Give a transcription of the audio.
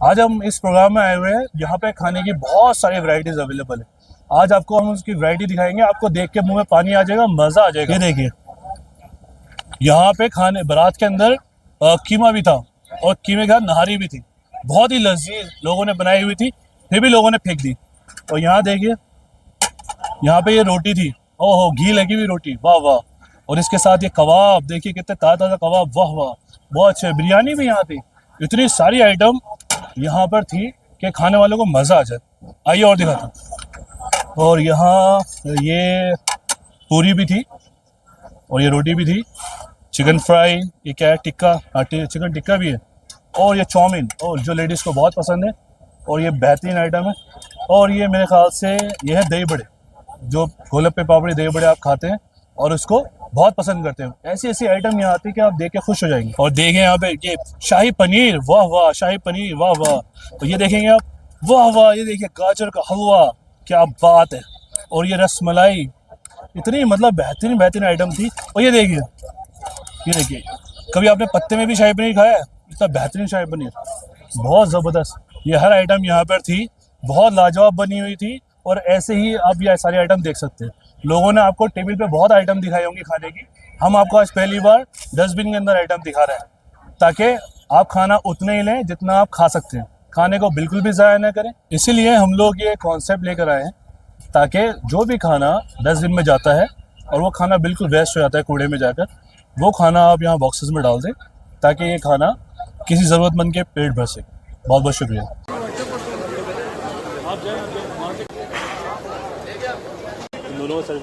आज हम इस प्रोग्राम में आए हुए हैं। यहाँ पे खाने की बहुत सारी वैरायटीज अवेलेबल है। आज आपको हम उसकी वैरायटी दिखाएंगे। आपको देख के मुंह में पानी आ जाएगा, मजा आ जाएगा। ये देखिए, यहाँ पे खाने बारात के अंदर कीमा भी था और कीमे के साथ नहारी भी थी। बहुत ही लजीज लोगों ने बनाई हुई थी, फिर भी लोगों ने फेंक दी। और यहाँ देखिए, यहाँ पे ये रोटी थी। ओहो, घी लगी हुई रोटी, वाह वाह। और इसके साथ ये कबाब देखिए, कितने ताज़ा ताज़ा कबाब, वाह वाह। बहुत अच्छे, बिरयानी भी यहाँ थी। इतनी सारी आइटम यहाँ पर थी कि खाने वालों को मज़ा आ जाए। आइए और दिखाता हूँ। और यहाँ ये पूरी भी थी और ये रोटी भी थी। चिकन फ्राई, ये क्या है, टिक्का, हाँ चिकन टिक्का भी है। और ये चाउमीन, और जो लेडीज़ को बहुत पसंद है। और ये बेहतरीन आइटम है। और ये मेरे ख्याल से ये है दही बड़े, जो गोलगप्पे पापड़ी दही बड़े आप खाते हैं और उसको बहुत पसंद करते हैं। ऐसी ऐसी आइटम यहाँ आती है कि आप देख के खुश हो जाएंगे। और देखें यहाँ पे ये शाही पनीर, वाह वाह, शाही पनीर, वाह वाह। तो ये देखेंगे आप, वाह वाह। ये देखिए गाजर का हलवा, क्या बात है। और ये रसमलाई, इतनी मतलब बेहतरीन बेहतरीन आइटम थी। और ये देखिए, कभी आपने पत्ते में भी शाही पनीर खाया है? इतना बेहतरीन शाही पनीर, बहुत ज़बरदस्त। ये हर आइटम यहाँ पर थी, बहुत लाजवाब बनी हुई थी। और ऐसे ही आप ये सारे आइटम देख सकते हैं। लोगों ने आपको टेबल पे बहुत आइटम दिखाई होंगी खाने की। हम आपको आज पहली बार डस्टबिन के अंदर आइटम दिखा रहे हैं, ताकि आप खाना उतना ही लें जितना आप खा सकते हैं। खाने को बिल्कुल भी ज़ाया ना करें। इसीलिए हम लोग ये कॉन्सेप्ट लेकर आए हैं, ताकि जो भी खाना डस्टबिन में जाता है और वो खाना बिल्कुल वेस्ट हो जाता है कूड़े में जाकर, वो खाना आप यहाँ बॉक्सेस में डाल दें, ताकि ये खाना किसी ज़रूरतमंद के पेट भर सके। बहुत बहुत शुक्रिया। दोनों सर